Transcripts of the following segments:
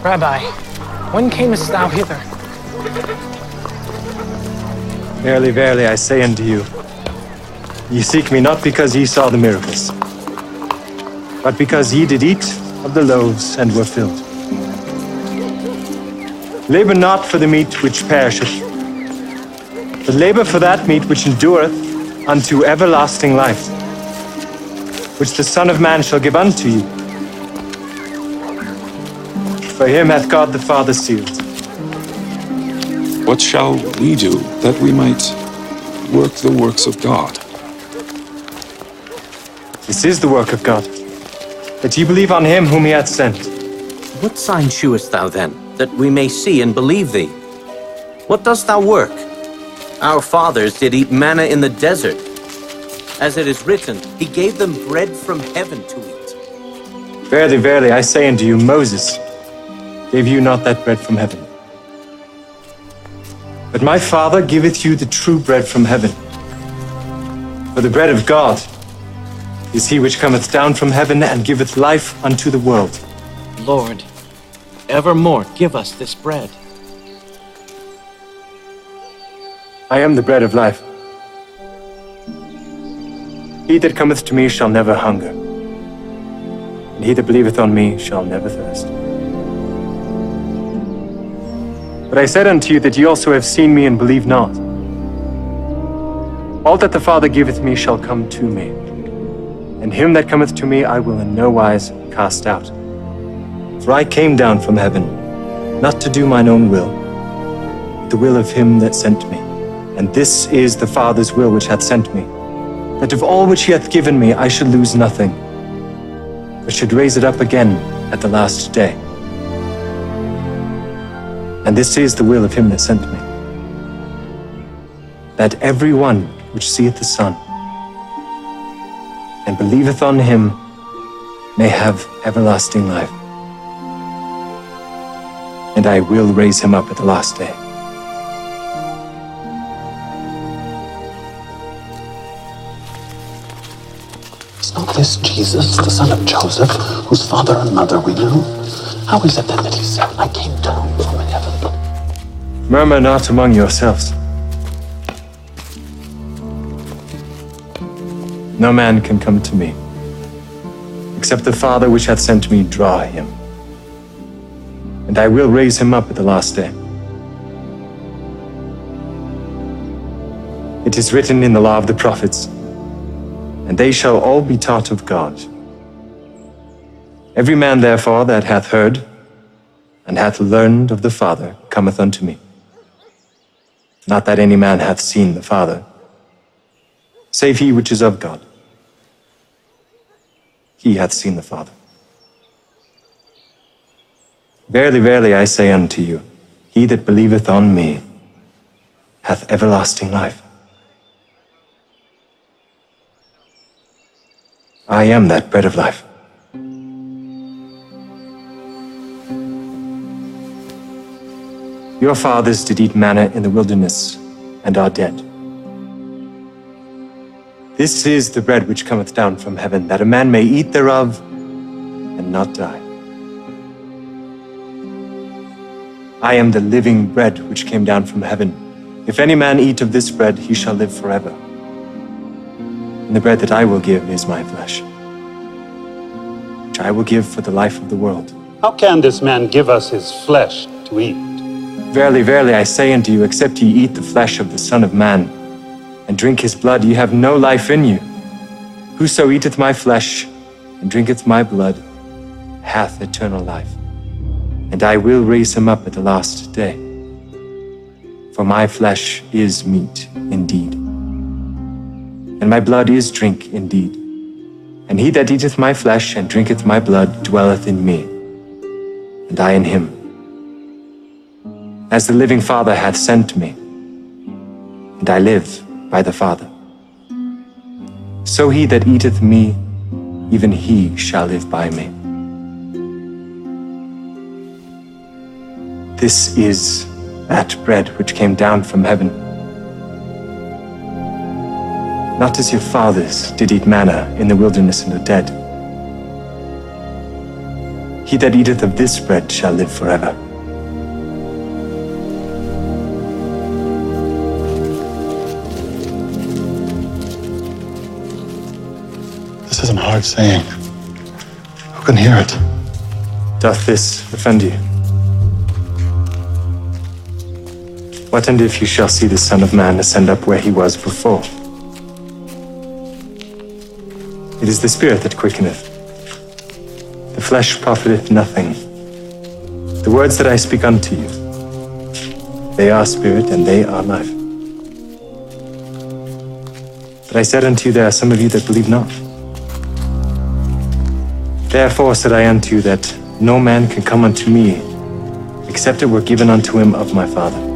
Rabbi, when camest thou hither? Verily, verily, I say unto you, ye seek me not because ye saw the miracles, but because ye did eat of the loaves and were filled. Labor not for the meat which perisheth, but labor for that meat which endureth unto everlasting life, which the Son of Man shall give unto you. For him hath God the Father sealed. What shall we do that we might work the works of God? This is the work of God, that ye believe on him whom he hath sent. What sign shewest thou then, that we may see and believe thee? What dost thou work? Our fathers did eat manna in the desert. As it is written, he gave them bread from heaven to eat. Verily, verily, I say unto you, Moses gave you not that bread from heaven. But my Father giveth you the true bread from heaven. For the bread of God is he which cometh down from heaven and giveth life unto the world. Lord, evermore give us this bread. I am the bread of life. He that cometh to me shall never hunger, and he that believeth on me shall never thirst. But I said unto you that ye also have seen me and believe not. All that the Father giveth me shall come to me, and him that cometh to me I will in no wise cast out. For I came down from heaven, not to do mine own will, but the will of him that sent me. And this is the Father's will which hath sent me, that of all which he hath given me I should lose nothing, but should raise it up again at the last day. And this is the will of him that sent me, that every one which seeth the Son and believeth on him may have everlasting life. And I will raise him up at the last day. Is not this Jesus, the son of Joseph, whose father and mother we know? How is it then that he said, I came down from heaven? Murmur not among yourselves. No man can come to me, except the Father which hath sent me draw him. And I will raise him up at the last day. It is written in the law of the prophets, and they shall all be taught of God. Every man therefore that hath heard and hath learned of the Father cometh unto me. Not that any man hath seen the Father, save he which is of God. He hath seen the Father. Verily, verily, I say unto you, he that believeth on me hath everlasting life. I am that bread of life. Your fathers did eat manna in the wilderness and are dead. This is the bread which cometh down from heaven, that a man may eat thereof and not die. I am the living bread which came down from heaven. If any man eat of this bread, he shall live forever. And the bread that I will give is my flesh, which I will give for the life of the world. How can this man give us his flesh to eat? Verily, verily, I say unto you, except ye eat the flesh of the Son of Man, and drink his blood, ye have no life in you. Whoso eateth my flesh, and drinketh my blood, hath eternal life. And I will raise him up at the last day. For my flesh is meat indeed, and my blood is drink indeed. And he that eateth my flesh and drinketh my blood dwelleth in me, and I in him. As the living Father hath sent me, and I live by the Father, so he that eateth me, even he shall live by me. This is that bread which came down from heaven. Not as your fathers did eat manna in the wilderness and are dead. He that eateth of this bread shall live forever. This is an hard saying. Who can hear it? Doth this offend you? What and if you shall see the Son of Man ascend up where he was before? It is the Spirit that quickeneth. The flesh profiteth nothing. The words that I speak unto you, they are spirit and they are life. But I said unto you, there are some of you that believe not. Therefore said I unto you that no man can come unto me, except it were given unto him of my Father.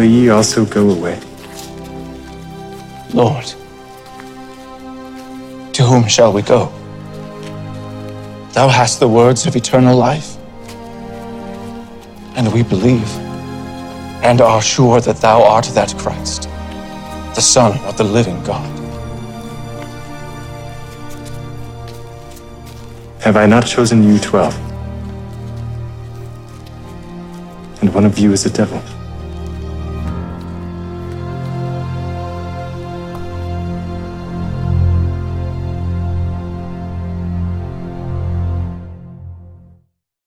Will ye also go away? Lord, to whom shall we go? Thou hast the words of eternal life, and we believe and are sure that thou art that Christ, the Son of the living God. Have I not chosen you 12? And one of you is a devil.